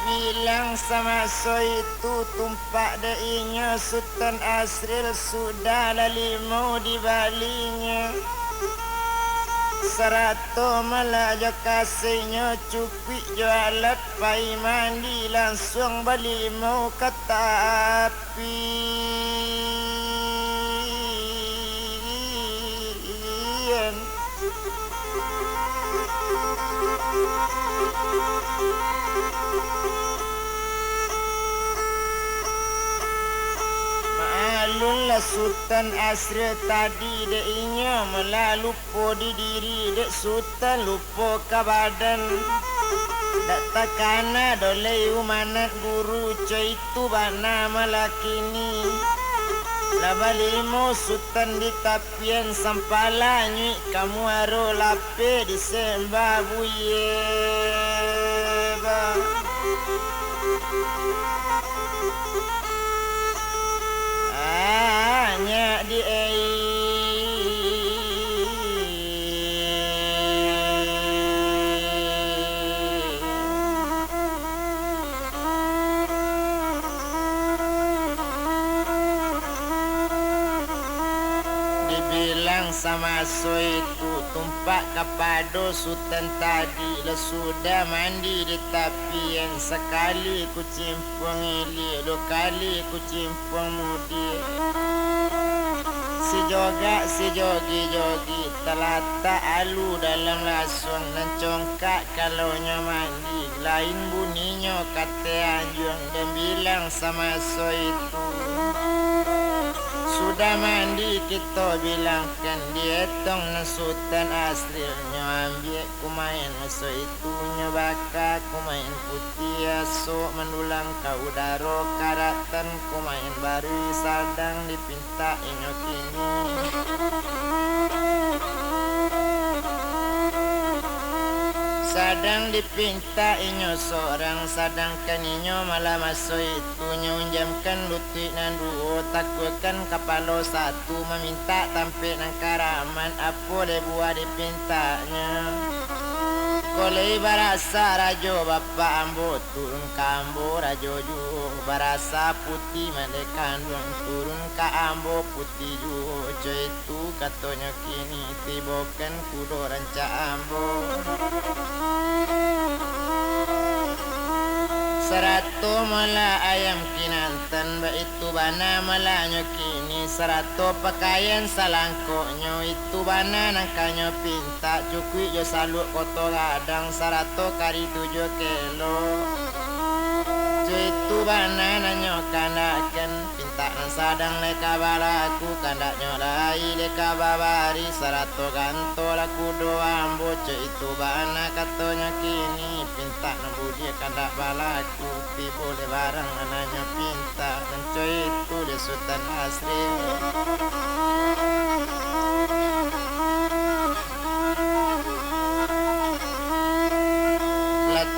bilang sama so itu tumpak dainya Sultan Asril sudah lalimau di balinya. Serato melaja kasihnya cupik jualat pai mandi langsung balimau kata api. Ma'alunlah Sultan Asril tadi dainya melalui lupa di diri dek Sultan lupa ke badan. Dak takana dolei umanat guru coy itu bana malakini. Labalimo Sultan di tapian sampala nyui kamu aro lape di sembah buye ba. Nya di dibilang sama so itu tumpak kapado Sultan tadi le sudah mandi di tapian sekali ku cimpung ili dua kali ku cimpung mudi. Si joga si jogi telata alu dalam lasung dan congkak kalau mandi lain bunyinya kata anjung dan bilang sama so itu sudah mandi kita bilangkan dietong na Sultan Asrilnya ambil kumain so itunya baka kumain putih asok mendulang kau daro karatan kumain baru sadang dipinta inyo kini. Sadang dipinta inyo seorang sadangkan inyo malah masuk itunya unjamkan lutut nan duo takutkan kapalo satu meminta tampil nang karaman apa le buah dipintanya. Kolei barasa rajo bapak ambo turun kambo rajo ju barasa putih mandekan duang turun ka ambo putih ju coy itu katanya kini tibokan kudo ranca ambo. Serato mala ayam kinantan ba itu bana malanya kini serato pakaian salangkoknya itu bana nangkanyo pinta cukui jo saluk koto gadang serato kari 7 kilo. Itu bana nanyo kandakan pinta nang sadang leka balaku kandak nyolai leka babari serato ganto laku doang boce itu bana katonya kini pinta nang budi kandak balaku pi boleh barang nanyo pinta dan coy itu di Sultan Asril.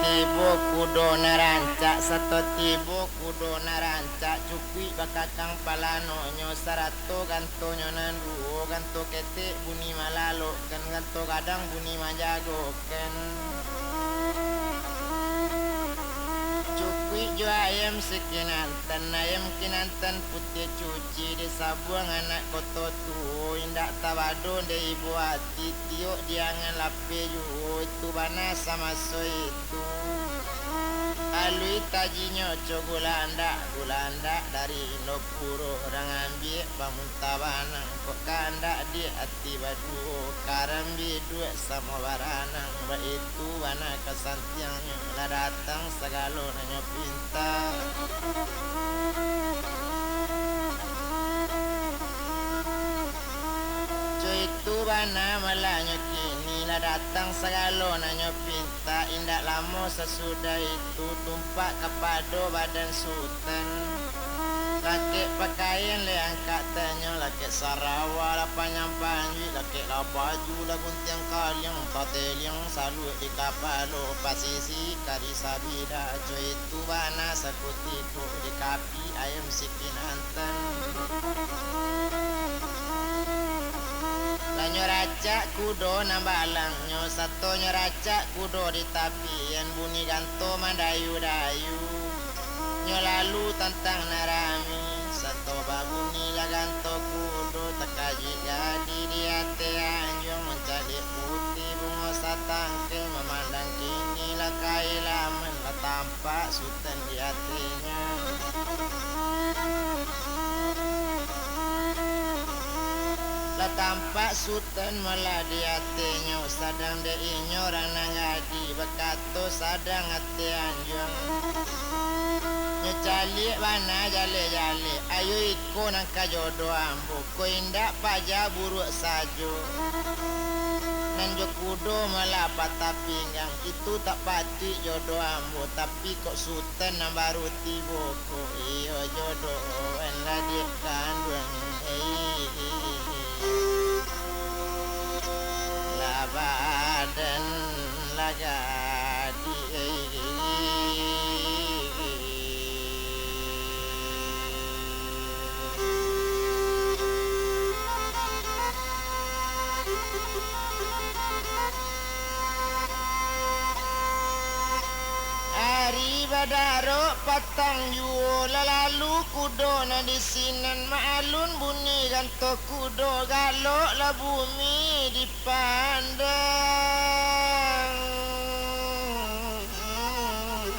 Tibo kudo narancak satu tibo kudo narancak cukui bakakang palanonyo sarato gantonyo nanduo ganto ketik bunyi malalo kan ganto kadang bunyi majago kan cukui jo ayam sekinantan ayam kinantan putih cuci di sabuang anak koto tuo indak tabado de ibu hati tiok diangan lape juo itu bana sama so itu alui tajinya gulanda dari Indopuro orang ambil pamuntabanang kok kandak di hati badu karambi duit sama baranang ba itu bana kesantiangnya lah datang segalo nanyo pinta. Itu bana malanya kini lah datang segalo nanyo pinta indak lama sesudah itu tumpak kapado badan Sultan. Laki pakaian le angkat tanya laki Sarawak lah panjang panji laki lah baju lah guntiang kaliang pateliang salu di kapalo pasisi kari sabida coy itu bana sakutiku di kapi ayam sikinantan. Lanyo racak kudo nambalangnya satonya racak kudo di tapian bunyi ganto mandayu-dayu nyo lalu tantang narami satu babuni laganto kudo tekaji gadi di ate anjong mencari putih bunga satangke memandang kini lakai lamen lah tampak sultan di hatinya lah tampak sultan malah di hatinya sadang de inyo orang nangadi bekato sadang hati anjong nyecali bana jale-jale ayo iko nangka jodoh ambo ko indak paja buruk sajo nanjo kudo malah patah pinggang itu tak pati jodoh ambo tapi kok sultan nang baru tiboko iyo jodoh enlah dia kandung lah badan lagadi Hari badaro patang juo lalu kudo na di sinan maalun bunyi ganto kudo galok la bumi dipandang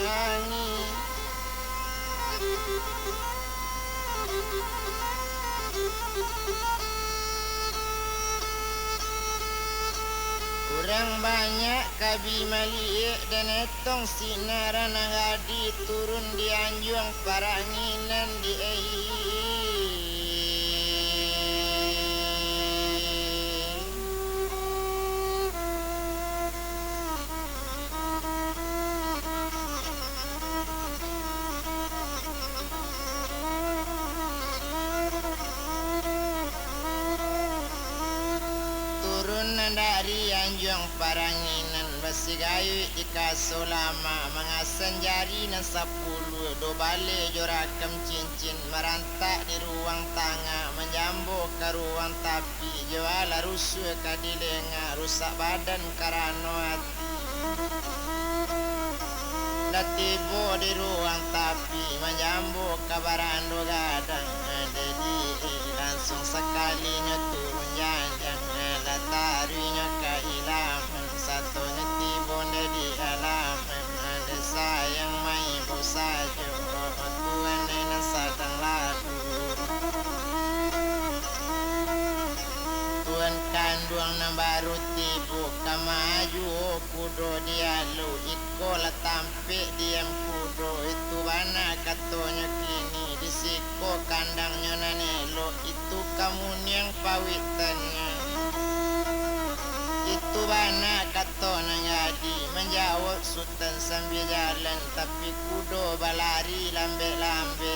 angin kurang banyak kabi maliek dan etong sinaran ngadi turun di anjuang paranginan di dari anjuang paranginan besi gayu ikaso lama mengasan jari nan 10 do bale jorakam cincin merantak di ruang tangga menjambo ke ruang tapi juala rusuh kadilenga rusak badan karano hati latibo di ruang tapi menjambo ke barando gadang jadi langsung sekalinya turun janjang latarinya kehilangan satunya tibonde di halaman ada sayang mai saja Tuhan nenek sadang lalu Tuhan kanduang na baru tibu kamaju kudo dialu ikola tampe diam kudo itu bana katonya kini disiko kandangnya nanelo itu kamu yang pawitannya itu bana katona ngadi menjawab sultan sambil jalan tapi kudo balari lambe-lambe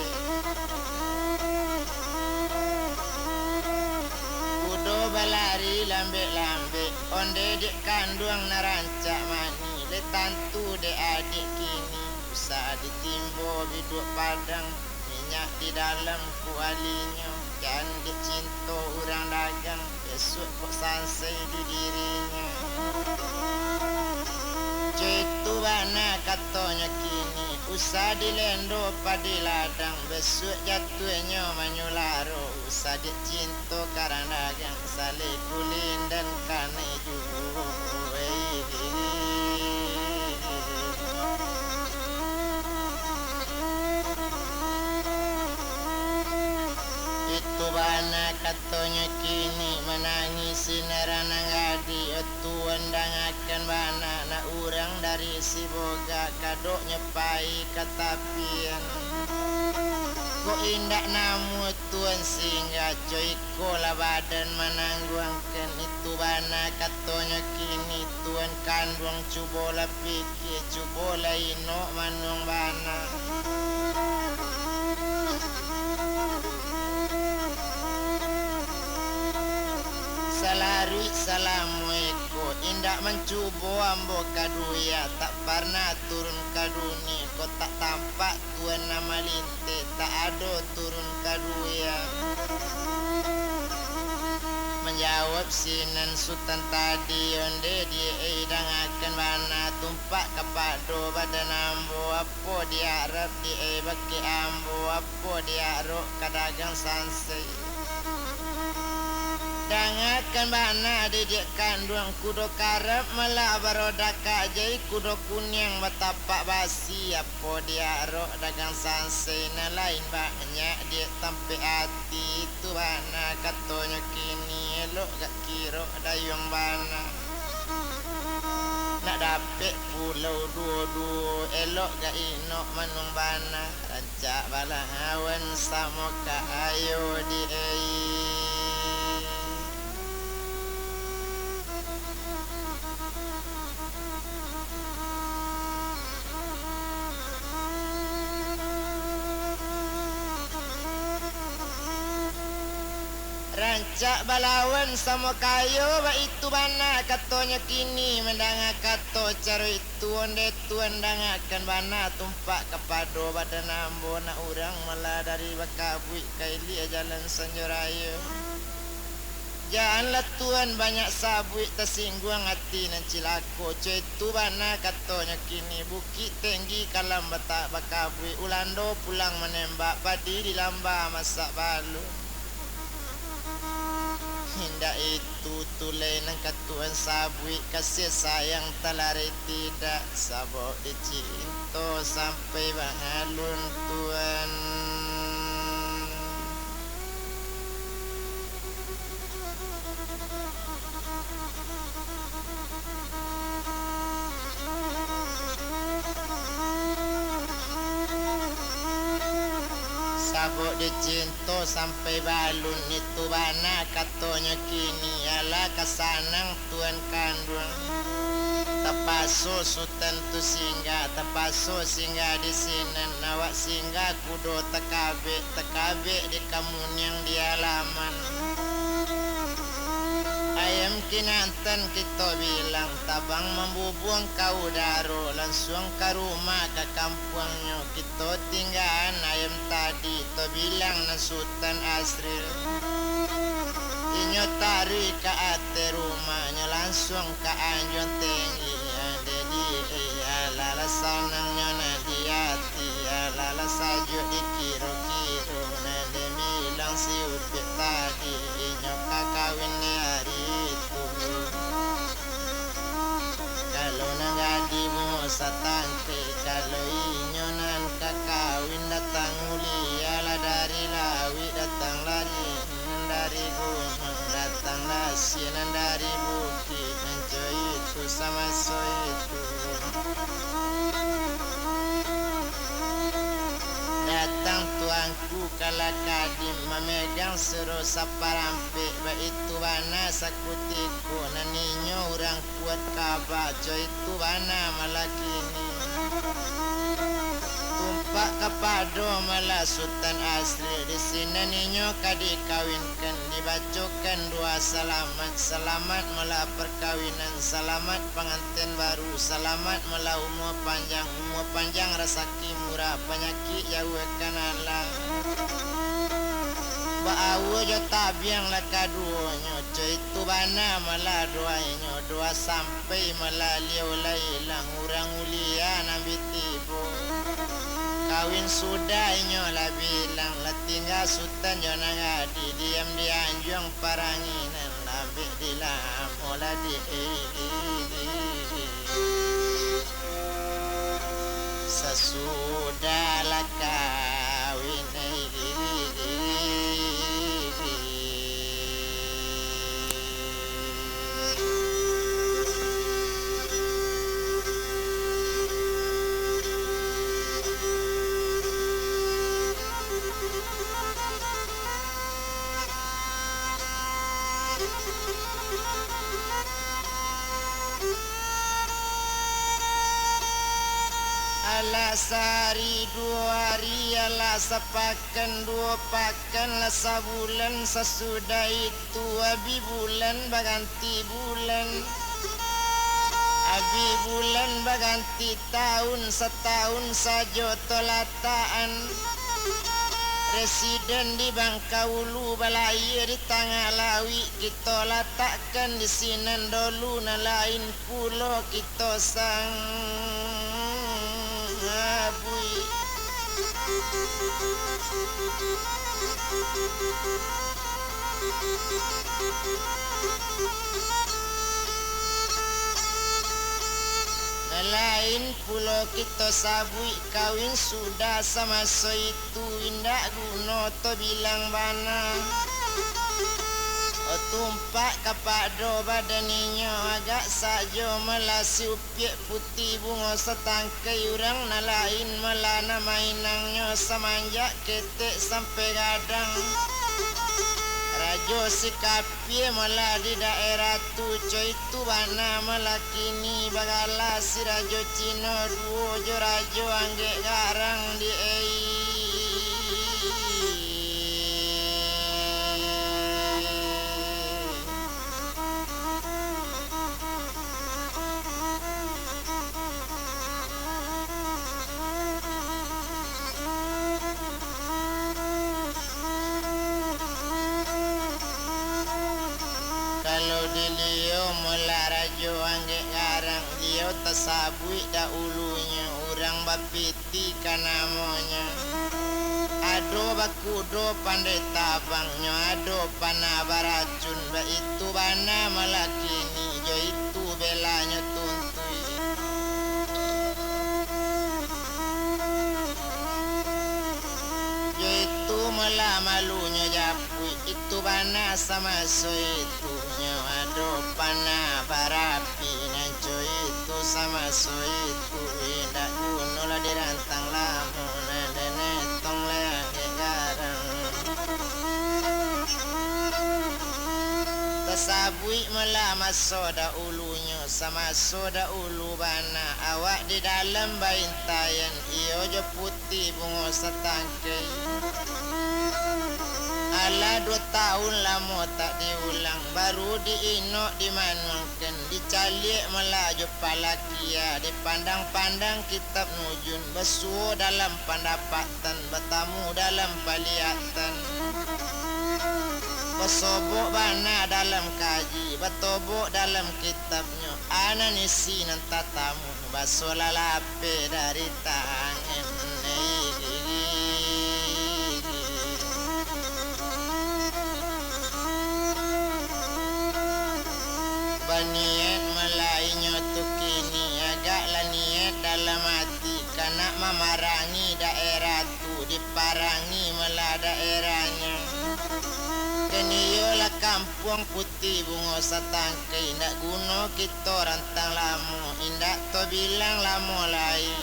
kudo balari lambe-lambe onde dek kanduang narancak mani le tantu de adik kini usah ditimbo biduk padang minyak di dalam kualinya jangan dicinto orang dagang besok kok sansai di dirinya itu bana katonya kini usah dilendo padi ladang besok jatuhnya manyularo usah dicinto karena dagang sale kulin dan kane juhu itu bana katonya kini menangis sinaran ngadi tuan dangakan bana na urang dari si boga kadok nyepai katapian kok indak namu tuan singa coy kola badan menangguangkan itu bana katonya kini tuan kandung cubola pikir cubola ino manung bana salari salamu eko indak mencubo ambo kaduya tak pernah turun kaduni kok tak tampak tuan nama linte tak ada turun kaduya jawab sinan Sultan tadi onde dia dangakan bana tumpak kapado badan ambo apa dia Arab dia bagi ambo apa dia rok kadagang sansai dangakan bana didik kandung kudo karep malah baroda kajai kudo kuning batapak basi apa dia rok dagang sansai na lain banyak dia tampe hati itu bana katonyo kini elok gak kiro dayung bana nak dapet pulau dua-dua elok gak inok manung bana rancak balahawan sama ka ayo di rancak balawan sama kayo ba itu bana katonya kini mendanga kato caro itu onde tuan dangakan bana tumpak kapado badan ambo na urang malah dari bakabui kaili jalan sanjorayo janganlah tuan banyak sabui tersinggung hati nan cilako cuy itu bana katonya kini bukit tinggi kalam batak bakabui ulando pulang menembak padi di lamba masak balu hinda itu tulai nang katuan sabui kasih sayang talari tidak sabo dicinto sampai bahalun tuan sabuk dicinto sampai balun itu bana katonya kini ala kasanang tuan kandung tapaso sultan tu singgah tapaso singgah di sini nawak singgah kudo tekabe di kamun yang di halaman ayam kinantan kita bilang tabang membubuang kau daro langsung ke rumah ke kampungnya kita tinggalan ayam tadi to bilang na Sultan Asril inyo tarik ke ate rumahnya langsung ke anjon tinggi jadi lala sanangnya na di hati lala sajo di kiro-kiro na de bilang si upit tadi inyo kakawin ni hari itu kalau nangadi mo sa tante kalau inyo nan kakawin datang uliala dari lawi datang lari dari gunung datang lasinan dari bukit mencoy itu sama so itu datang tuanku kala kadim memegang seru saparampe ba itu bana sakutiku naninyo orang kuat kabaco itu bana malakini tumpak kapado malah Sultan Asri di sini ninyo kadi kawinkan dibacokan dua selamat malah perkawinan selamat pengantin baru selamat malah umur panjang rezeki murah penyakit jauh kanalah baawo jo tabiang la kaduonyo coy itu bana malah doa sampai malah liau lailang urang ulia nabi tibo kawin sudah inyo la bilang la tinggal sultan jo nangadi diam di anjung paranginan nabi dilam ola di sesudah la kawin ala sehari dua hari ala sepakan dua pakan la sebulan sesudah itu abi bulan baganti bulan abi bulan baganti tahun setahun saja tolataan Residen di Bangkaulu balaya di Tangah Lawi kita letakkan di Sinan dulu na lain pulau kita sang abui. Lain pulau kita sabui kawin sudah sama so itu indak guna to bilang bana. Tumpak kapado badaninya agak saja melasi upiak putih bunga setangkai urang na lain melana mainangnya semanjak ketek sampai gadang. Rajo si kapie mala di daerah tu coy tu bana melakini bagala si rajo Cino duo jo rajo angge garang di kalau dilio mula rajo angge garang dia tasabui dahulunya orang bapiti kanamanya. Ado bakudo pandai tabangnya ado pana baracun ba itu bana malakini jo itu belanya tuntui. Jo itu mala malunya japui itu bana sama so itunya ado pana barapi na jo itu sama so itu indak gunola dirantang lamuna denetong lagi garang. Tasabui melama soda ulunya sama soda ulu bana awak di dalam baintayan iyo jo putih bunga setangkai. Ala 2 tahun lama tak diulang baru diinok dimanuangkan dicalik melaju palakia dipandang-pandang kitab nujun besuo dalam pendapatan bertamu dalam paliatan besobok bana dalam kaji betobok dalam kitabnya ananisi nan tatamu basola lape dari tangan niat melainya tu kini agaklah niat dalam hati karena memarangi daerah tu diparangi mela daerahnya. Keniyolah kampung putih bunga setangkai indak guna kita rantang lama indak to bilang lama lain.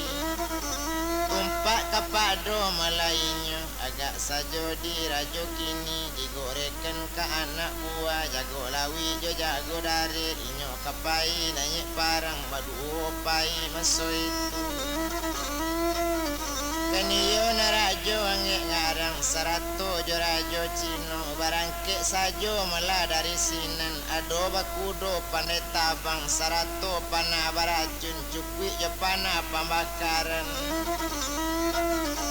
Tumpak kapado melainya agak saja dirajo kini digorekan ke anak buah jago lawi jo jago dari inyo kapai nanyek parang badu pai maso itu. Kaniyo na rajo angge ngarang sarato jo rajo Cino barangke sajo mala dari Sinan ado bakudo pandai tabang sarato pana baracun cukwi jo pana pembakaran.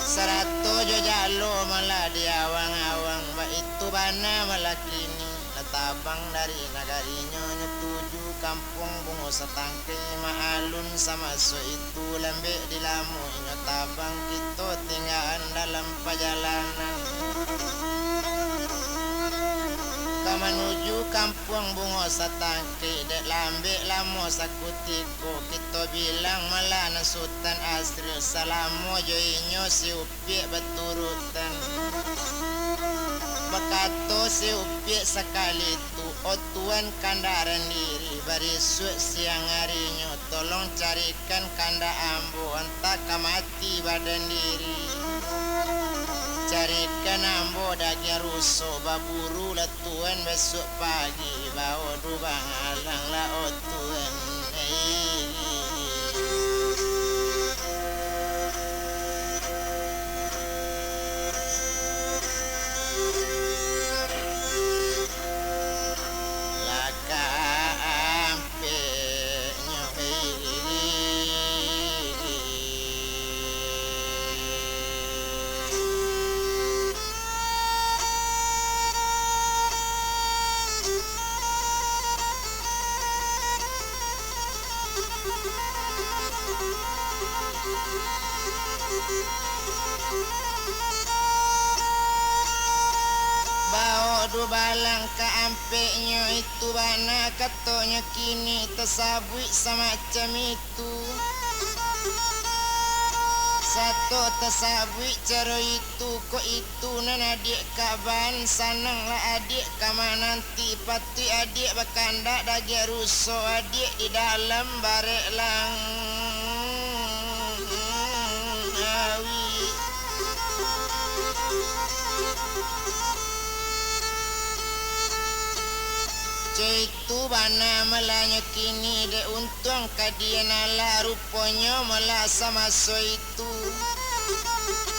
Sarato jo jalo mala di awang-awang ba itu bana malakini natabang dari nagarinya nyetuju kampung bungo setangkai maalun sama so itu lembek di lamu inyo tabang kita tinggalan dalam perjalanan menuju kampung bungo setangkai dek lambek lamo sakutiko kita bilang malah nasutan asri salamo jo inyo si upiak beturutan bakato si upiak sekali tu otuan kandaran diri barisuk siang harinya tolong carikan kanda ambo entah kamati badan diri carikan ambo daging ruso baburu letuan besok pagi bawa dubang alang la otuan du balang kaampeknya itu bana katanya kini tersabui semacam itu. Satu tersabui cara itu kok itu nan adik kaban sananglah adik kama nanti pati adik bakanda dagi ruso adik di dalam barek lang awi. Itu bana melanya kini de untung kadian ala rupanya mela sama so itu.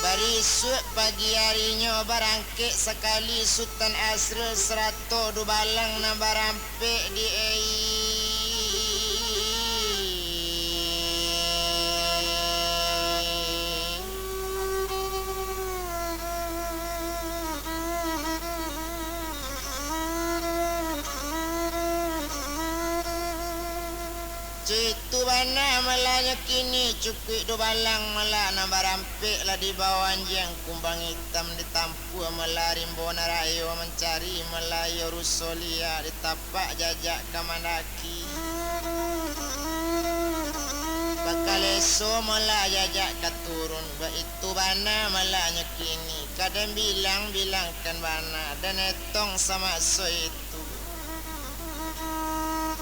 Barisuk pagi harinya barangke sekali Sultan Asrul 100 du balang na barampe di Citu bana malanya kini cukui do balang mala na barampe lah di bawah anjing kumbang hitam ditampu melari bona rayo mencari melayo rusolia ditapak jajak kamandaki. Bakal eso mala jajak katurun ba itu bana malanya kini kadang bilangkan bana dan etong sama so itu.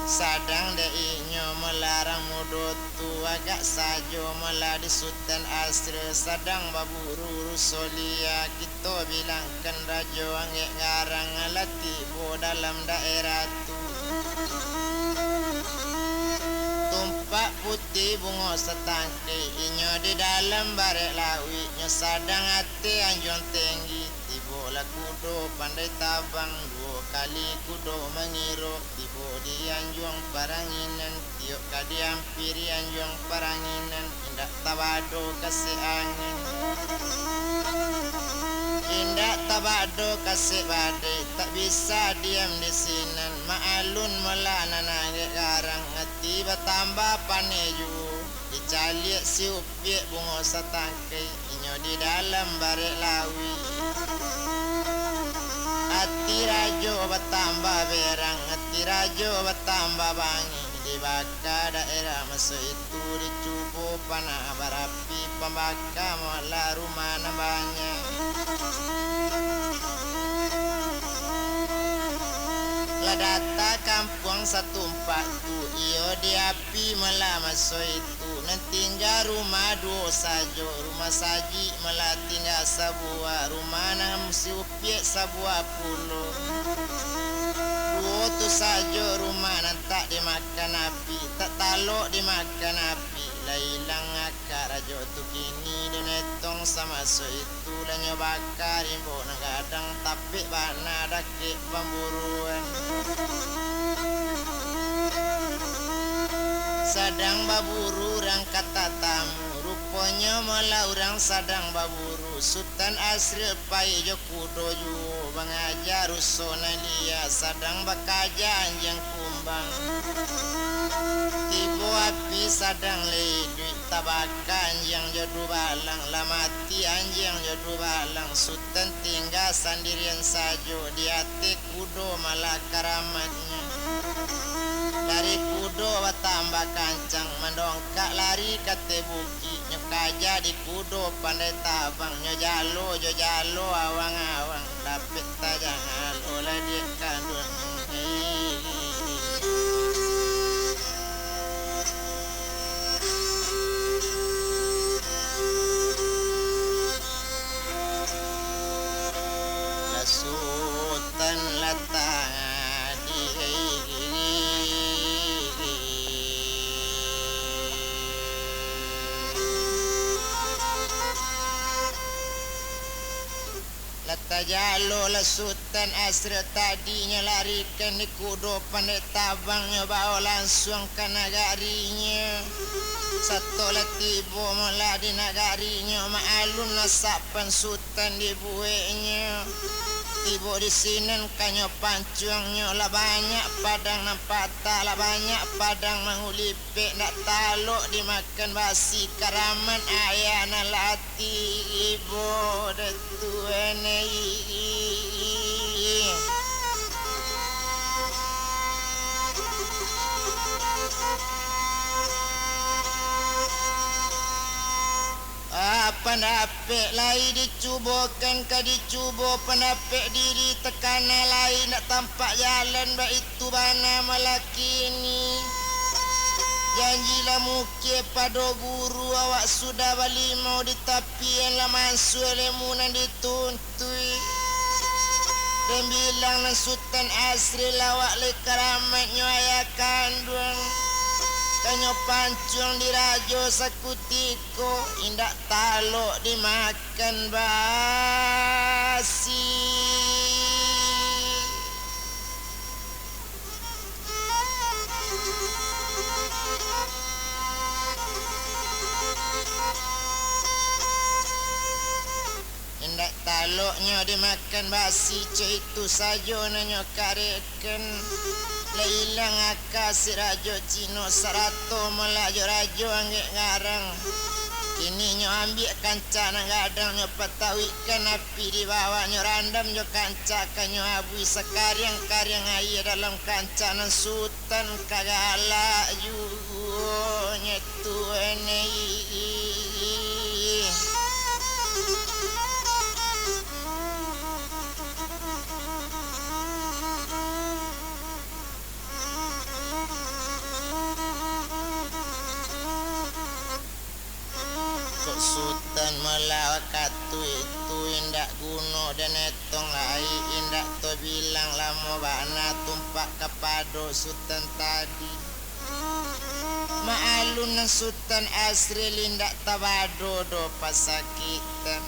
Sadang deinyo melarang mudo tu agak sajo mela di Sultan Asrul sadang baburu rusolia kita bilangkan rajo angge ngarang latibo dalam daerah tu. Tumpak putih bunga setangke inyo di dalam barek lawi nyo sadang hati anjong tinggi tibo lah kudo pandai tabang dua kali kudo mengiro tibo di anjong paranginan tiok kadi hampiri anjong paranginan indak tabado kasih angin indak tabado kasih badai tak bisa diam di sinan maalun melana nangge garang hati bertambah paneju dicaliak si upiak bunga setangkai inyo di dalam barek lawi. Hati rajo bertambah berang, hati rajo bertambah bangi. Di baka daerah masa itu dicubu panah barapi pembaka mula rumah na banyak. Ladata kampung 140 iyo di api mula masa itu nantingga rumah dua sajo rumah saji mula tinggal sebuah rumah nam si upiak sebuah pulau dua tu sajo rumah nan tak dimakan api tak taluk dimakan api lailang akar rajo tu kini dan etong sama so itu dan nyobakar imbo kadang tapi bana dakik pemburuan. Sadang baburu orang kata tamu rupanya malah orang sadang baburu Sultan Asrul pai jo kudo ju bangajar rusona lia sadang bakaja anjang kumbang tibo api sadang ledui tabaka anjang jodu balang lamati anjang jodu balang Sultan tinggal sendirian sajo di hati kudo malah karamatnya. Dari kudo tambah kancang mendongkak lari kate buki nyokaja di kudo pandai tabang nyojalo jojalo awang-awang dapet tajang olah dia kandung Sultan latang Tajalo lah Sultan Asrul tadinya larikan di kudo pandai tabangnya bawa langsung ke nagarinya. Satu lah tiba mula di nagarinya maalun nasapan Sultan di bueknya. Tiba di sini kanyo pancuangnya lah banyak padang nampak tak lah banyak padang mengulipik nak taluk dimakan basi karaman ayah na lati ibu detuan Pandapek lai dicubokan ka dicubo pandapek diri tekana lain nak tampak jalan ba itu bana malaki ni janjilah mukir pada guru awak sudah balik mau di tapian lah masuk lemunan dituntui dan bilang nan Sultan Asri lawak le karamatnya ayah kandung kanyo pancung dirajo sakutiko indak talok dimakan basi indak taloknya dimakan basi cik itu saja nanyo kareken Leilang akasih rajo Cino sarato melajo rajo anggek ngarang kini nyo ambil kanca nang gadang nyo patawikan api di bawah nyo randam nyo kanca kanyo abui sekariang-kariang air dalam kanca nang Sultan kagala juo nyetu enei Sultan melawak katu itu indak guno dan etong lai indak to bilang lamo bana tumpak kepado Sultan tadi maalun nang Sultan Asri indak tabado do pasakitan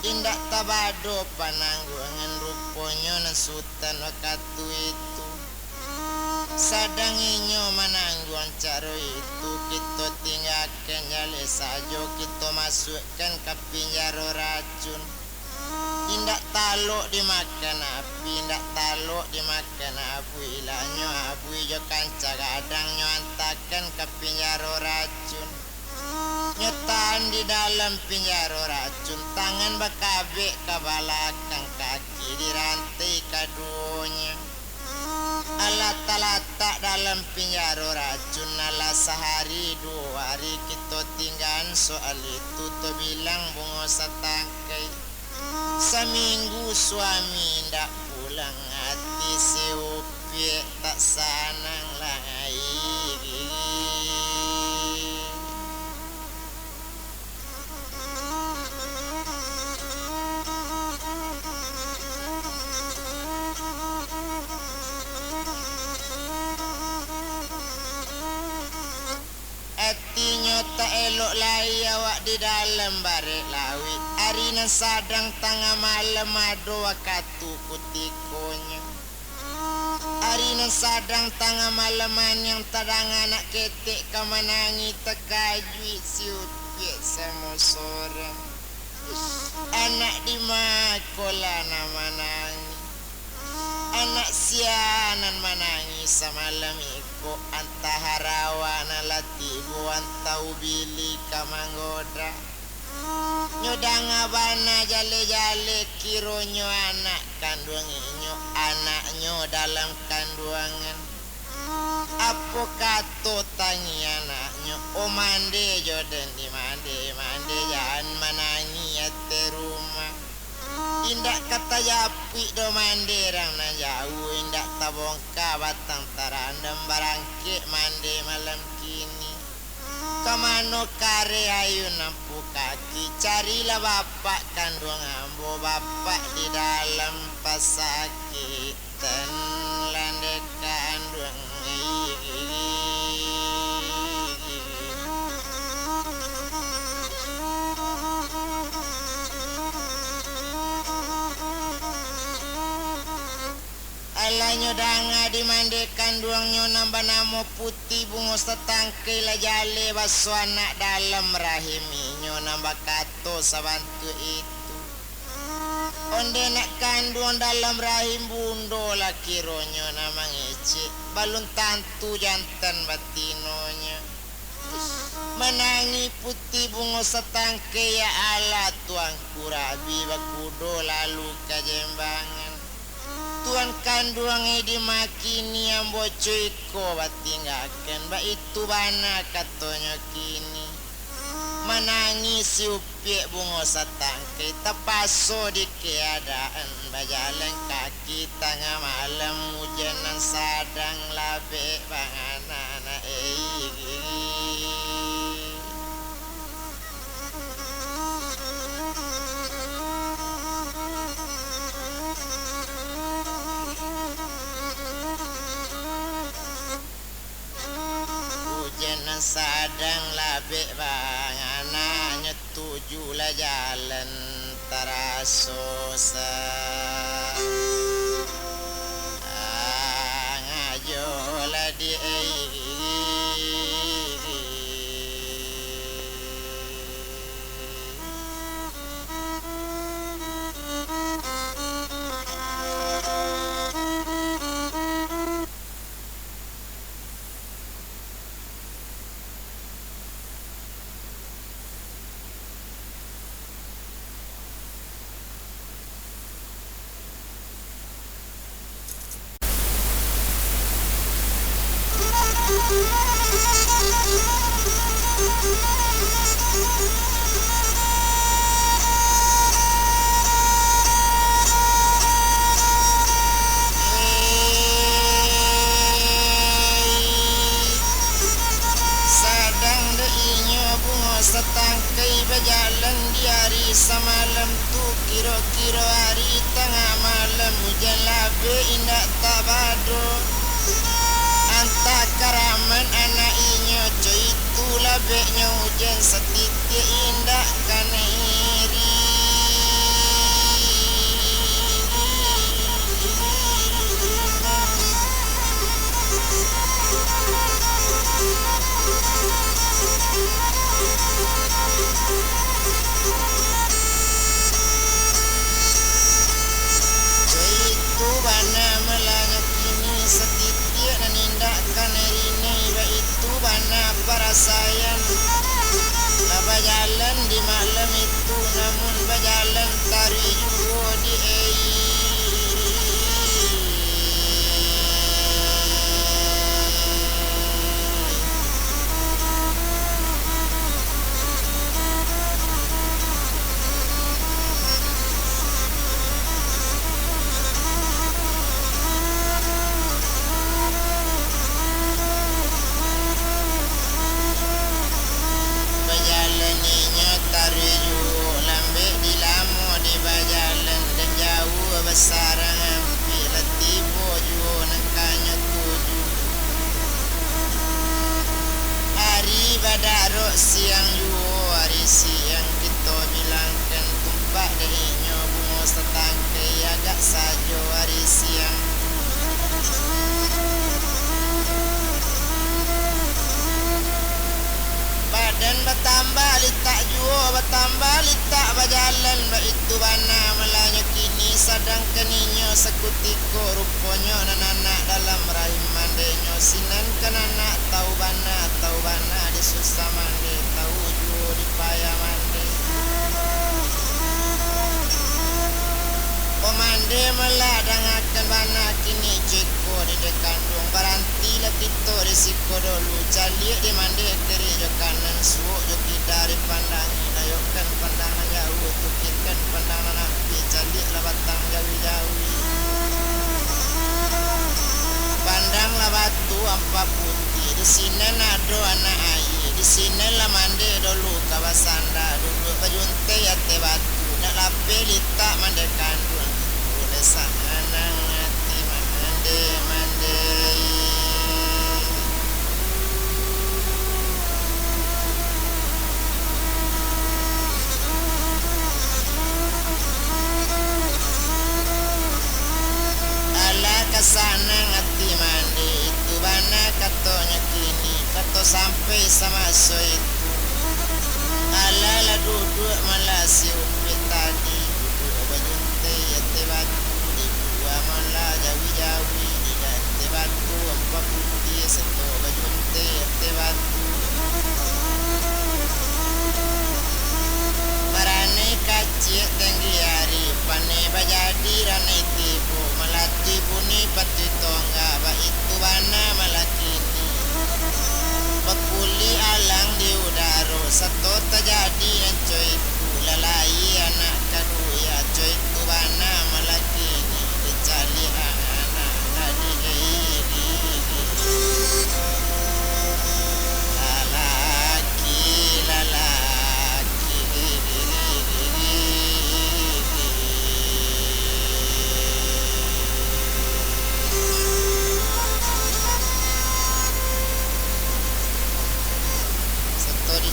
indak tabado pananggungan ruponyo nang Sultan wakatu itu sadang inyo manangguan caro itu kita tinggalkan jale sajo kita masukkan ke penjara racun indak talok dimakan api indak talok dimakan abu ilanyo abu ijo kanca gadang nyo antakan ke penjara racun nyotan di dalam penjara racun tangan bakabek ke balakang kaki dirantai kaduanya alat-alatak dalam penjara racun ala sehari 2 hari kita tinggal soal itu to bilang bungo satangkai seminggu suami ndak pulang hati seupi tak sanang lagi tak elok lai awak di dalam barek lawit hari nan sadang tengah malam ado wakatu kutikonya hari nan sadang tengah malaman yang tadang anak ketek kamanangi tekajui siut biasa sorang anak di makola nama nangi anak sianan manangi samalam iko antaharawa na latibu antau bili kamanggoda nyodang abana jale-jale kironyo anak kandung inyo anaknyo dalam kandungan apo kato tangi anaknyo o mande joden di mande jangan manangi ate rumah indak kata japi do mandirang na jauh indak tabongka batang tarandam barangke mande malam kini kamano kare ayu nampu kaki carilah bapak kandung ambo bapak di dalam pasakitan landek kandung alanyo danga dimandekan duangnya nambah namo putih bungo setangkai la jale baso anak dalam rahiminyo nambah kato sabantu itu onde nak kandung dalam rahim bundo la kironyo namang ece balun tantu jantan batinonya menangi putih bungo setangkai ya ala tuang kurabi bakudo lalu kajembangan Tuan kandungi dimakini yang bocoiko batinggakan ba itu bana katonyo kini menangis si upiek bungo satangkai tapaso di keadaan bajalan kaki tengah malam hujanan sadang labe bangana hujanan sadang labe bangana nyetujulah jalan tarasosa ngajola di setangkai berjalan di hari semalam tu kira-kira hari tengah malam hujan labe indak tabado antah karaman anak inyo coy itu labeknya hujan setitik indak kaneri bana melanya kini setitik dan indahkan erine iba itu bana parasayan lah berjalan di malam itu namun berjalan tari juga di sarang bila tibo ju nangkanya tuju hari badaro siang ju hari siang kita bilangkan tumpak deinyo bungo setangkai agak sajo hari siang badan bertambah litak juo bertambah litak berjalan itu bana melanya kini sadangkan inyo sekutiko ruponyo anak dalam rahim mandenyo sinan kan anak tahu bana di susah mande tahu juo di payah mande pemande meladang akan bana kini ceko di dekandung baranti lah kita risiko dulu calik di mande kiri jo kanan suuk jo dari pandangi layokkan pandangan jauh tukirkan pandangan api calik lah batang jauh-jauh pandanglah batu ampa putih di sini nado anak air di sini lah mande dulu kawasanda dulu pajunte ya te batu nak lape litak mande kandung boleh sana ngati mande sana ngati mandi itu bana katonya kini kato sampai sama so itu ala duduk malasi umpit tadi duduk bajunte ya tebatu di dua malah jawi-jawi di tebatu empat putih seto bajunte ya tebatu marane kacik tinggi hari pane bajadi rane tipu melati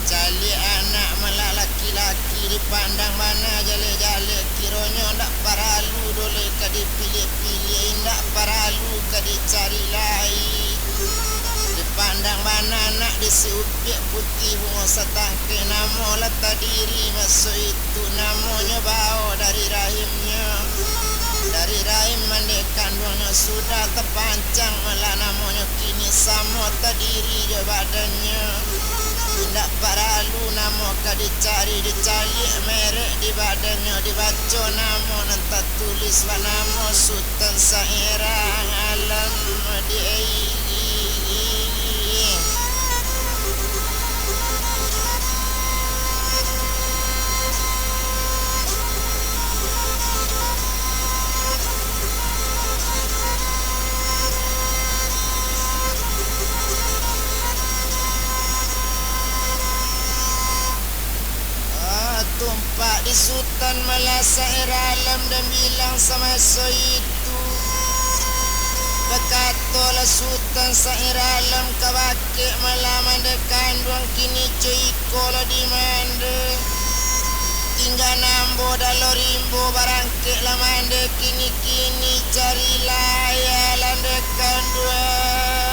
dicali anak melak laki-laki dipandang mana jale-jale kironyo ndak paralu dole ka dipilih-pilih ndak paralu ka dicari lain dipandang mana anak disiupik putih bunga setangke namo letak diri masuk itu namonya bau dari rahimnya dari rahim mandekan duanya sudah terpancang malah namanya kini sama terdiri je badannya tidak paralu namo ka dicari merek di badannya dibaca namo nanti tulis namo Sultan Sairah alam di tumpak di Sultan malah Sairah alam dan bilang sama itu berkatalah Sultan Sairah alam kabake malah mandekan duang kini cuy kola di mande tinggal nambo dalam rimbo barangke lah mande kini cari layak landekan duang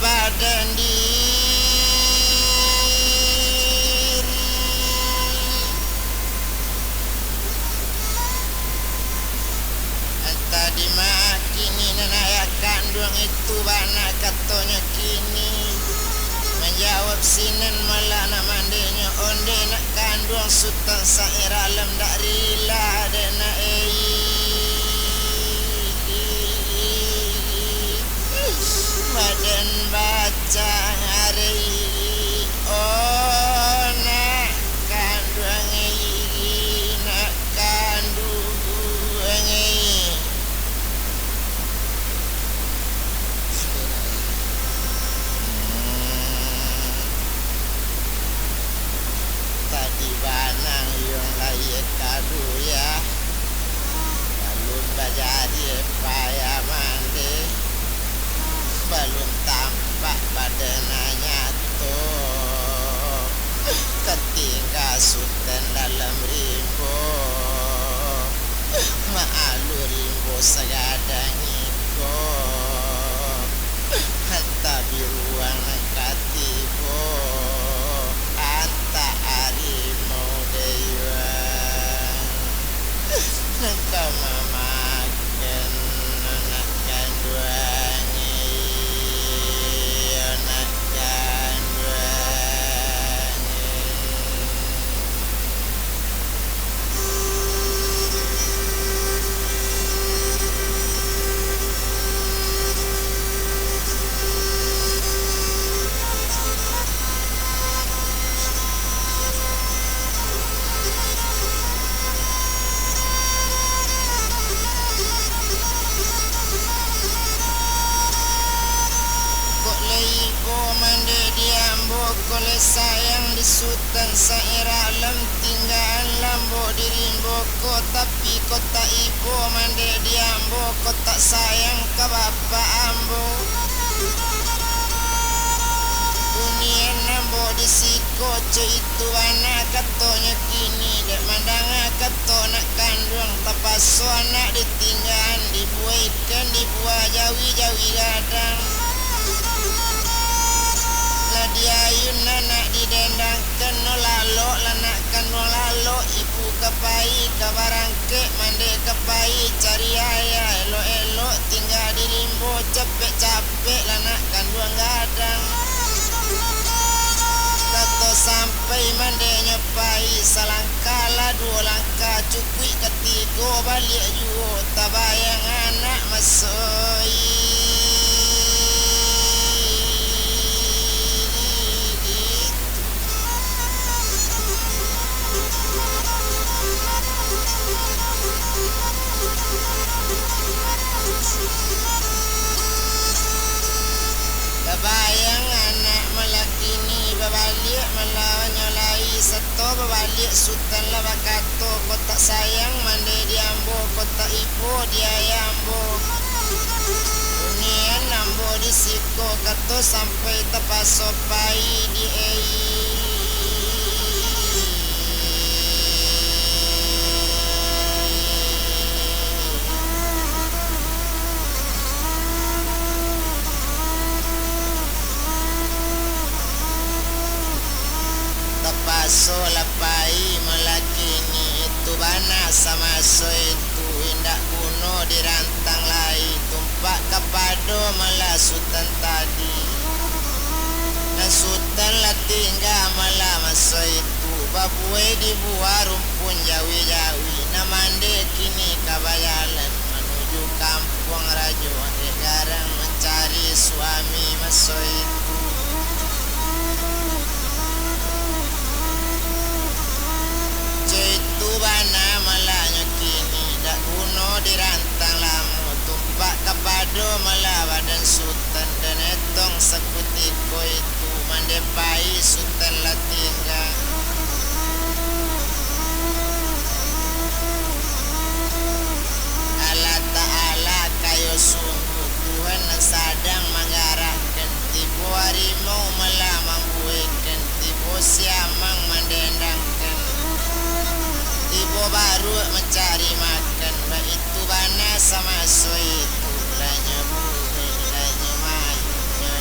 badan diri entah di mana kini nenaya kandung itu bana katanya kini menjawab sinen malah nak mandenya onde nak kandung Sultan Sairah alam dak rila dena badan baca hari oh nak kandung nak kandung tadi banang yang layak kadu ya balun bajari payah mandi belum tampak badannya tuh ketika Sultan dalam rimbo maalu rimbo segadang iko hanta biruang katibo hanta arimo deyuan nengka mamakan anak kanduan oleh sayang di Sultan Sairah alam tinggal lambo di rimbo ko tapi kota ibu mande diambo kota sayang ke bapak ambo dunia nambo di siko itu anak katonya kini dek mandanga kato nak kandung tapaso anak ditinggal dibuat ikan dibuat jawi gadang diayun anak didendangkan no lalo lanakan no lalo ibu kepai kabarangke mande kepai cari ayah elo tinggal di rimbo capek lanakan dua gadang tato sampai mande nyepai salangkala dua langkah cukui ketiga balik juo tabayang anak masoi bayang anak malah kini babalik melawan nyolai seto babalik sultan lah bakato kotak sayang mande diambo kotak ibu dia yambo unian nambo disiko kato sampai tepasopai di paso lapai melakini itu bana sama so itu indak kuno dirantang lai tumpak kepado malah sultan tadi dan sultan lah tinggal malah maso itu babue dibuah rumpun jawi-jawi namande kini kabayalan menuju kampung rajo negarang mencari suami maso itu bana malanya kini dak kuno dirantang lamu tumpak kepado malah badan sultan dan etong sekutiko itu mandepai sultan lah tinggal Allah Ta'ala kayo sungguh Tuhan sadang menggarahkan tibo harimau malah membuihkan tibo siamang mendendangkan tibo baru mencari makan itu bana sama so itu lanya bumi lanya mayu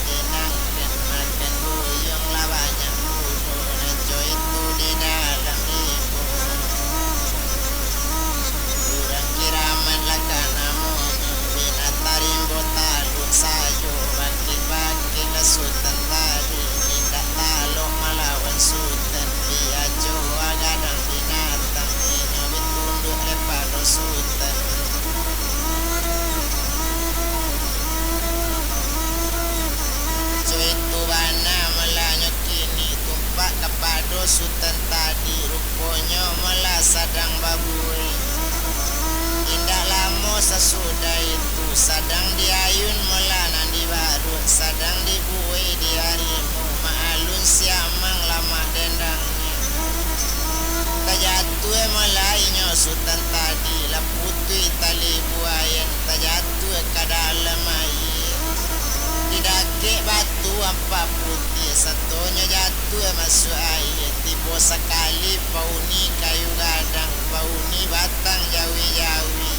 denangkan makan buyung lah banyak bunuh neco itu di dalam ibu kurang kiraman lah kana monyo binatarimbo taluk sayo baki-baki lah sultan tadi tidak taluk melawan sultan biajo agadang binatang sultan itu bana melanya kini tumpak kepado sultan tadi rupanya malah sadang babue indah lama sesudah itu sadang diayun malah nandi baru sadang dibuai di harimu maalun siamang lama dendangnya tajatuh malainya sultan tadi la putui tali buayan tajatuh ke dalam air didake batu ampa putih satunya jatuh masuk air tiba sekali pauni kayu gadang pauni batang jawi-jawi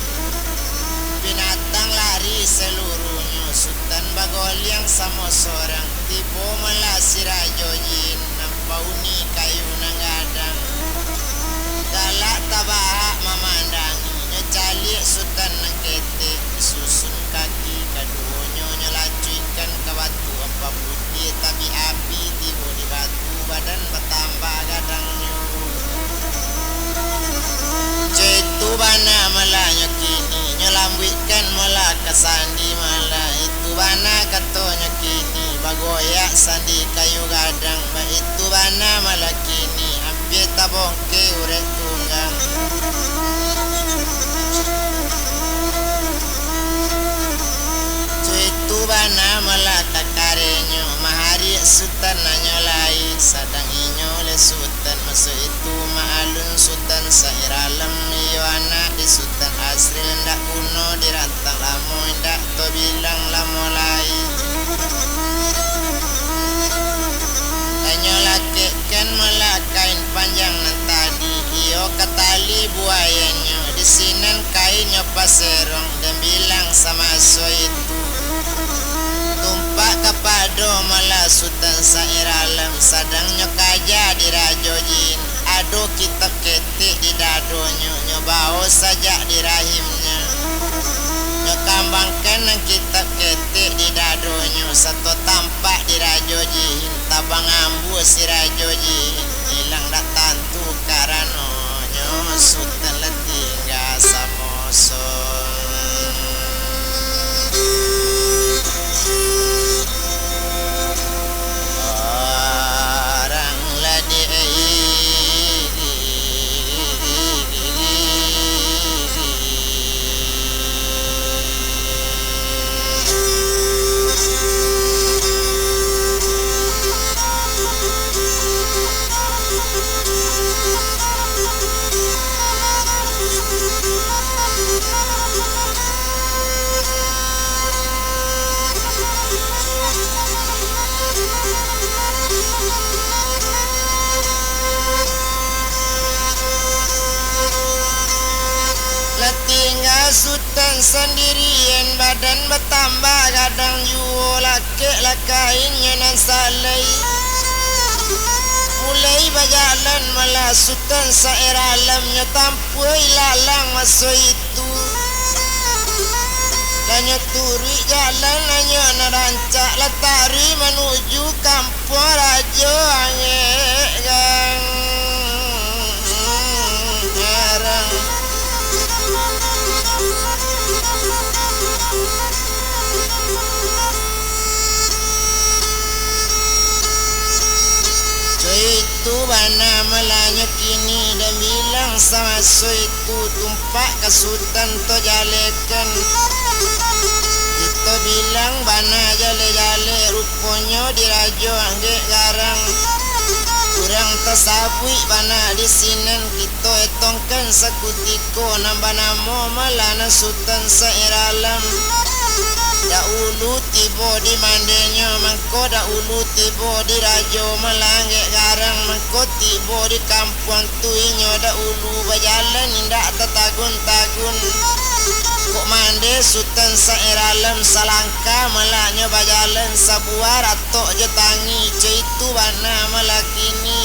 binatang lari seluruhnya sultan bagoliang sama seorang tiba melasir rajojin pauni kayu nangadang galak tabahak memandangi nyecalik sultan nangkete susun kaki kaduonyo nyelacuikan ke batu apa putih tapi api tiba di batu badan bertambah gadangnya itu bana malanya kini nyelambuikan malah kesandi malah itu bana katonya kini bagoyak sandi kayu gadang itu bana malah kini hampir tabongke urek tunggang itu bana malah kakarenyo mahari sultan nanyolai sadang inyo le sultan masuk itu maalun sultan sairalam iyo anak di sultan asri ndak kuno dirantang lamo ndak to bilang lamolai nyolakkan malah kain panjang nan tadi iyo katali buayanyo di sinan kainnya paserong dan bilang sama so itu tumpak kepado malah sultan sairalam sadangnya kaja di rajojin ado kitab ketik di dadonyo nyobao saja di rahimnya nyokambangkan nang kitab ketik di dadonyo satu tampak di rajojin tabang ambu si rajojin hilang dak tantu karanonyo sultan letingga samoson sultan sendirian badan bertambah kadang juo laki lakainnya nan salai mulai berjalan malah sultan sair alamnya tampui lalang masuk itu hanya turi jalan hanya narancak latari menuju kampung raja angegang jarang itu bana melanya kini dan bilang sama itu tumpak ke sultan to jalekan itu bilang bana jale-jale rupanya dirajo angge garang kurang tasabui bana di sinen kita etongkan sakutiko nambah namo malana sultan sairalam dahulu tibo di mandenya mangko dahulu tibo di rajo melangge garang mangko tibo di kampung tuinyo dahulu berjalan indak tetagun-tagun kok mande sultan sairalam salangka melaknya berjalan sabuar atok jetangi itu bana melakini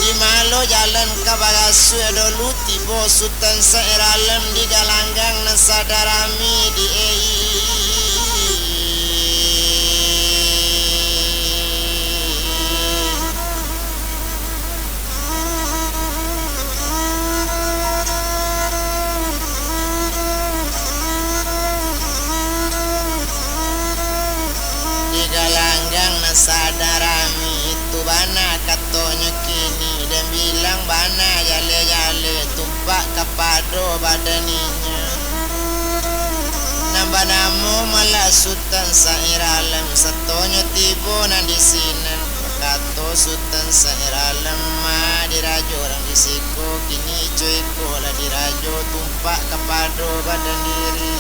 di malo jalan ke bagasu dulu tibo sultan sairalam di galanggang nasadarami di galanggang nasadarami itu bana katonya kini dan bilang bana jale-jale tumpak kapado badaninya nambah namo malah sultan sairalam satonya tibo nan di sinan kato sultan sairalam ma dirajo orang di siko kini cuiko lah dirajo tumpak kapado badan diri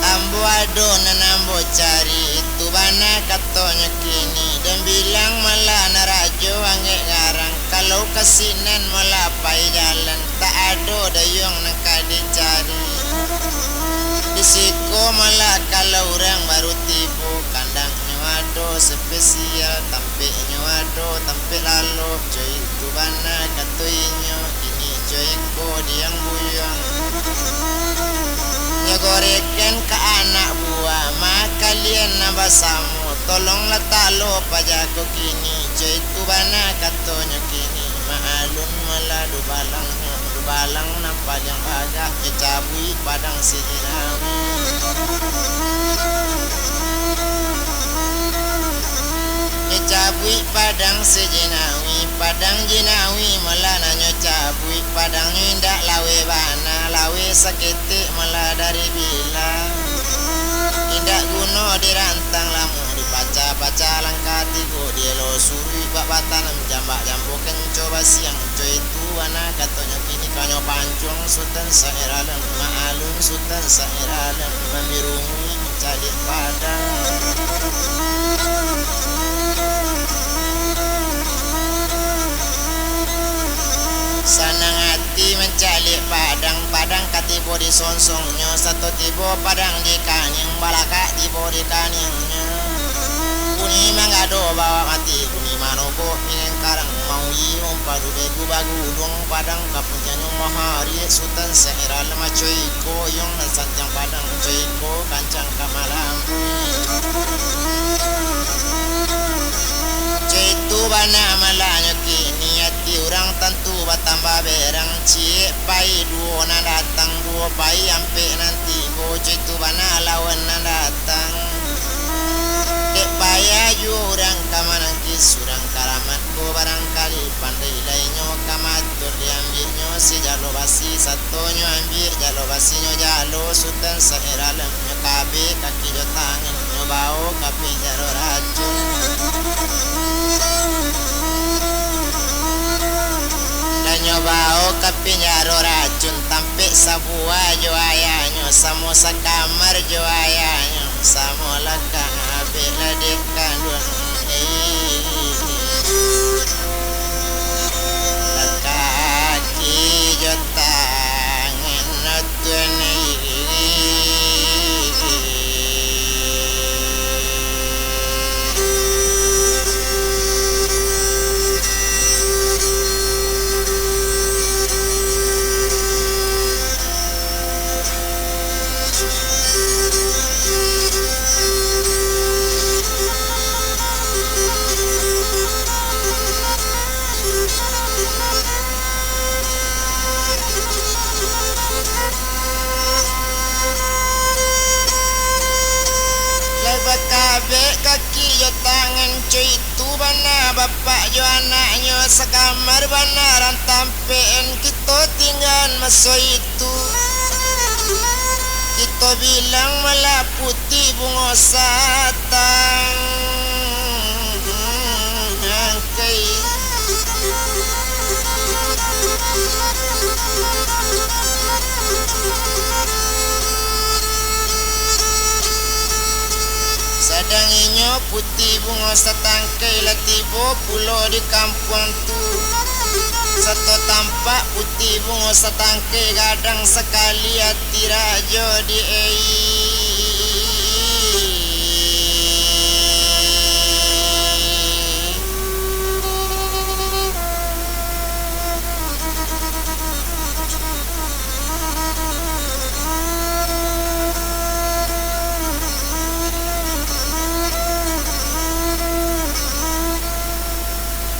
ambo ado nanambo cari itu bana katonya kini dan bilang malah narajo angge garang kalau kesinan malah pai jalan tak ado dayung nangka dicari disiko malah kalau orang baru tibu kandang nyawado spesial tampik nyawado tampik lalu coy itu bana katoinyo kini coy ko diang buyang nyegorekan ke anak buah mak kalian nambah samu tolonglah talo pajago kini coy itu bana katonya kini maalun malah dubalang nampak yang bagak kecabui padang sejinawi kecabui padang sejinawi padang jinawi malah nanyo cabui padang indak lawe bana lawe sakete malah dari bila indak guno dirantang lamu dibaca-baca langkah tigo dielo suri batanam jambak jambu kencoba siang coy itu anak katanya kini kanyo pancung sultan sairalam maalun sultan sairalam membirungi mencari padang sanang hati mencari padang katibo di sonsongnya satu tibo padang di kanyang balaka tibo di kanyangnya kuni mangado bawa mati kuni manobo ingin karang mau iom padu begu bagu dong padang kapunyanya mahari sultan sairalam coiko yang sancang padang coiko kancang kamalam itu bana malanya kini hati orang tentu bertambah berang cie pai duo na datang duo pai ampe nanti bojo itu bana lawan na datang dek paya ju orang kamanan kisurang karamat ko barangkali pandai lainnya kamatur diambilnya si jalo basi satonyo ambil jalo basinyo jalo sultan sairalam kabe kaki jo tangan nyobao kape jaro racun nyobao kapinyaro racun tampik sabua jo ayanyo samo sakamar jo ayanyo samo lakang abik ladek kandung cuy itu bana bapak jo anaknya sekamar bana rantampean kita tinggal masuk itu kita bilang malah putih bunga satang angkai sadang inyo putih bunga satangkai latibo pulau di kampung tu satu tampak putih bunga satangkai kadang sekali hati rajo di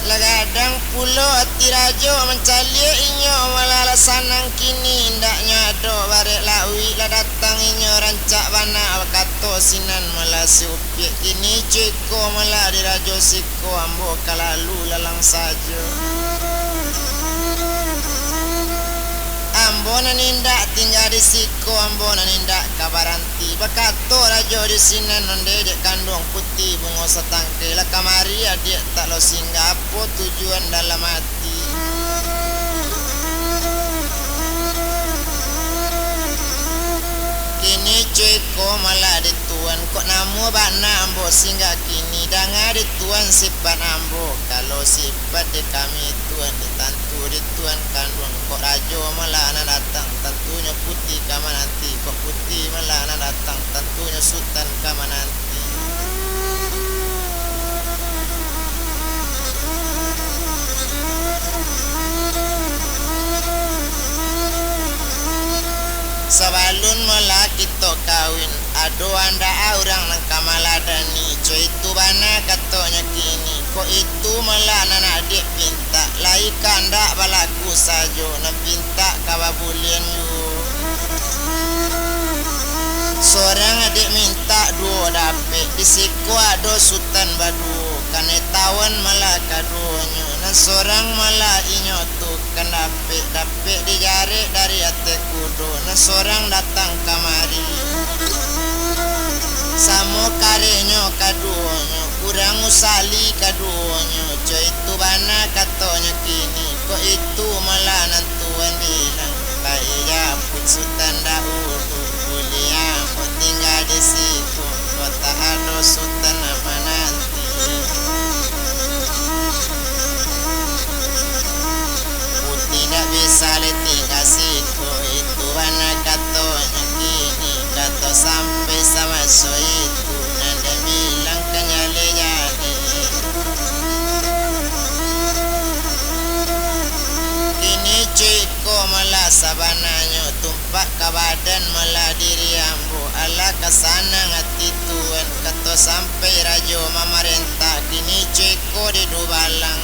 lagadang pulau hati rajo mencali inyo malah sanang kini ndaknya do barek lawi lah datang inyo rancak bana kato sinan malah siupiak kini ceko malah di rajo siko ambo kalalu lalang sajo ambo nanindak tinggal di siko ambo nanindak kabaranti bakato rajo di sinan nonde dek kandung putih bunga satangkai lah kamari adik tak lo singgah apa tujuan dalam hati kini ceko malah di tuan kok namu bana ambo singgah kini danga di tuan sifat ambo kalau sifat di kami tuan di tantu di tuan kandung kok rajo malah anak datang tentunya putih kama nanti kok putih malah anak datang tentunya sultan kama nanti Sabalun malah kita kawin ado anda orang nang kamaladani cuy itu bana katonya kini kok itu malah anak adik pinta lai kanda balaku sajo na pinta kawabulian yu seorang adik minta dua dapet di siku ado sultan badu kane tawan malah kaduonyo na seorang malah inyo tu kan dapet di jari dari ate kudo na seorang datang kamari samo karenyo kaduonyo kurang usali kaduonyo coy itu bana katonya kini kok itu malah nantuan bilang kaya put sultan dahulu kuliah kok tinggal di situ kota ado sultan apa nanti tidak bisa tinggal situ itu bana katonya kini kato sampai sama so itu nanda bilang kenyale jadi kini ciko malah sabananya tumpak ke badan malah diri ambo ala kesana ngati tuan kato sampai rajo mamarentah kini ciko di dubalang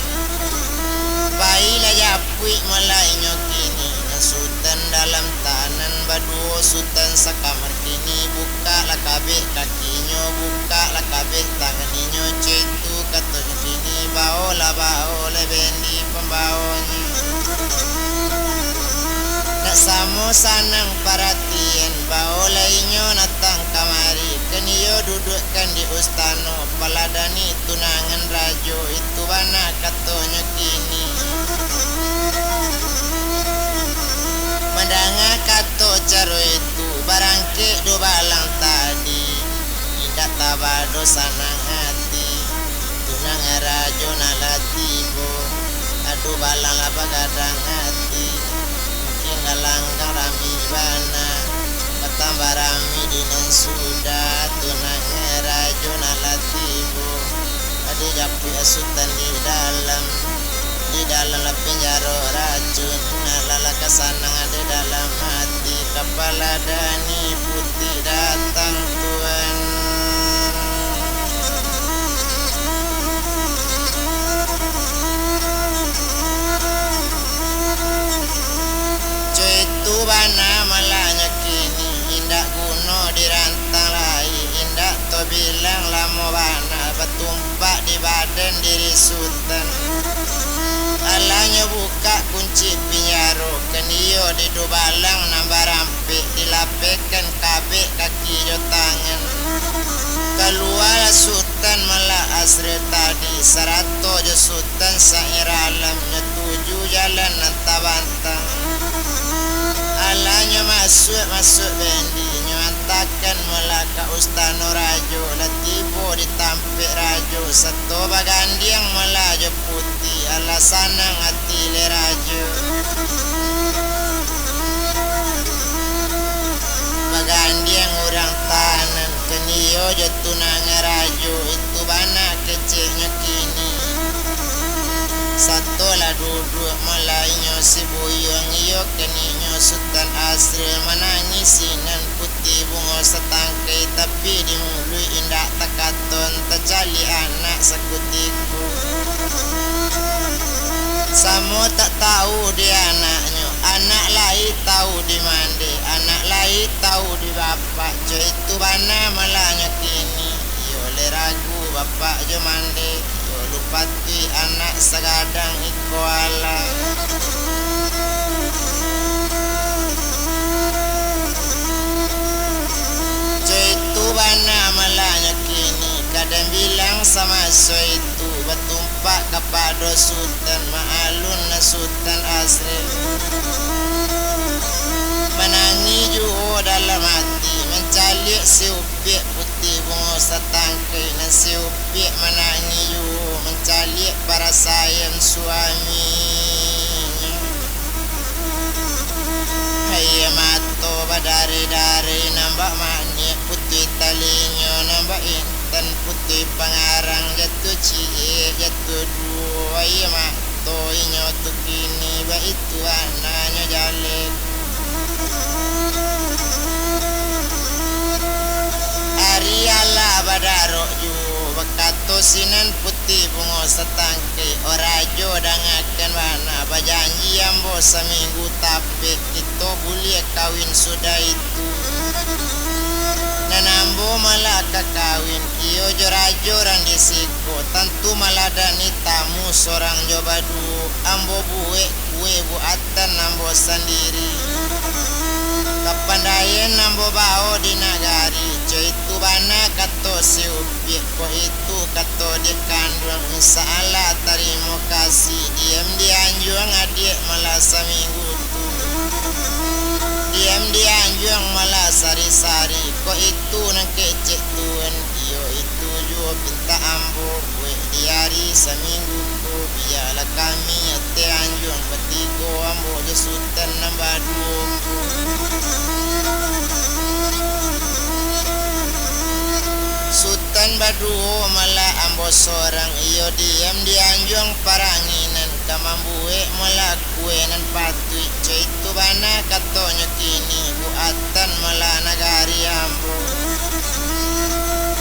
baiklah japui mulai nyokini sultan dalam tanan baduo sultan sakamar kini buka lah kabeh kakinya buka lah kabeh tangannya cetu katanya kini bao bendi pembawanya nak samo sanang perhatian bao lainnya natang kamari keniyo dudukkan di ustano paladani tunangan rajo itu bana katonya kini Mandanga kato caro itu barangke do balang tadi tidak tabado sanang hati tunang rajo nalatibo adu balang la bagadang hati mungkin ngalanggang rami bana patambah rami dinan sudah tunang rajo nalatibo adi japu asutan di dalam penjara racun nalala kesanang ada dalam hati kepala dani putih datang tuan cuy tu bana malahnya kini indak kuno dirantang lai indak to bilang lamo bana Betumpak di badan diri sultan. Alanya buka kunci pinyaro, keniyo di dubalang nambah rampik, dilapekan kabek kaki jo tangan. Keluar sultan malah asri tadi, serato jo sultan sairalam, nyetuju jalan nantabantang. Alanya masuk bendi, nyuantakan malah ka ustano rajo, latibo ditampik rajo, satu bagandiang malah jo putih, alasanang hati le rajo. Bagandiang orang tanan, keniyo jo tunang rajo, itu bana keceknya kini. Satu lah duduk malainyo si buyong iyo keninyo sultan asri menangisinan putih bungo setangkai tapi di mulu indah takaton terjali anak sekutiku. Samo tak tahu di anaknya, anak lain tahu di mande, anak lain tahu di bapak. Jo itu bana malahnya kini, yo le ragu bapak jo mande. Lupati anak segadang iko ala. Jo itu bana malahnya kini, kadang bilang sama so itu, betumpak kepada sultan, maalun na sultan asri. Menangi juho dalam hati, mencalik si upik putih bungo setangkai, na si upik menangi juho, mencalik para sayang suaminya. Hai mato badari-dari, nambah manik putih talinyo, nambah intan putih pengarang, jatuh cie, jatuh dua. Hai mato inyo tu kini, ba itu anaknya jalek. Ariala badarok ju bakato sinan putih bungo setangkai, orajo dangakan mana bajanji ambo seminggu tapi kita boleh kawin sudah itu. Nanambo malah kawin iyo jo rajo rang disiko, tentu malah dani tamu seorang jo badu, ambo buwe kue buatan ambo sendiri. Kapandayan nambo bao di nagari, jo itu bana kato si upik, ko itu kato di kandung. Insyaallah terima kasih, diam di anjuang adik malah seminggu tu. Diam di anjuang malah sari-sari, ko itu nang kecek tuan. Iyo itu jo pinta ambo, kue di hari seminggu ko. Biarlah kami ate anjuang betigo ambo jo sultan nambah dua. Sultan baduo malah ambo sorang, iyo diam di anjuang paranginan, kamambue malah kuenan patui. Jo itu bana katonya kini, buatan malah nagari ambo.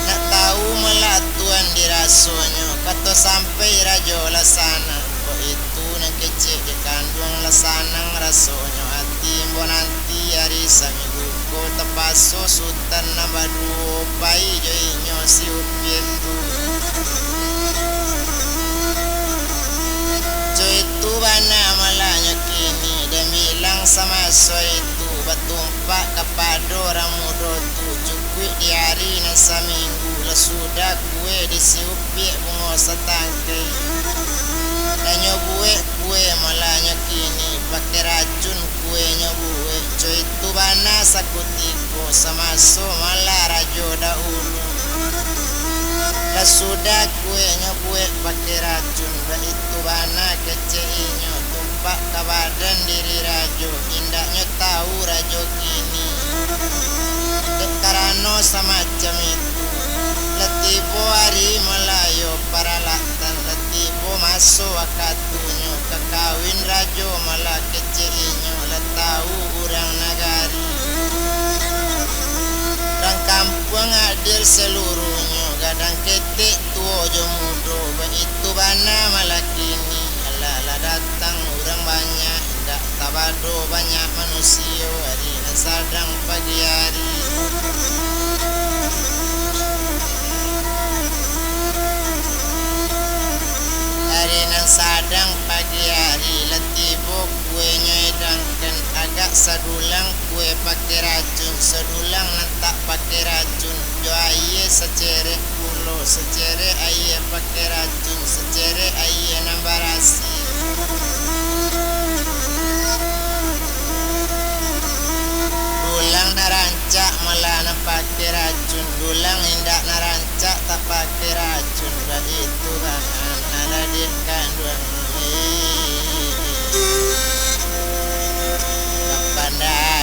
Nak tahu malah tuan dirasonyo, kato sampai rajo lasana, ko itu nang kecek di kandung lasanang rasonyo. Hati mbo nanti hari seminggu ko tepaso sultan nambah dua, pai jo inyo si upik tu. Jo itu bana malahnya kini, dan bilang sama so itu, betumpak kepada orang muda tu, cukup di hari na seminggu lah sudah kue di si upik bungo setangkai. Dan nyobuek kue malahnya kini, pakai racun kue nyobuek. Jo itu bana sakutiko, sama so malah rajo dahulu. Lah sudah kue nyobuek pakai racun, bah itu bana keceinyo, tumpak ke badan diri rajo. Indahnya tahu rajo kini, karano semacam itu. Letibo hari Melayu paralatan, letibo masuk akatunyo, kekawin rajo malah keceinyo, letau urang nagari. Rang kampung hadir seluruhnya, gadang ketik tuo jo mudo, itu bana malah kini. Ala datang orang banyak, ndak tabado banyak manusia, hari nasadang pagi hari. Sadang pagi hari letibo kuenya edangkan agak sadulang kue pakai racun sadulang nantak pakai racun jo aye secere kulo secere aye pakai racun secere aye nambah rasi dulang narancak malah pakai racun dulang indak narancak tak pakai racun dan itu bahan ada di kandungan pandai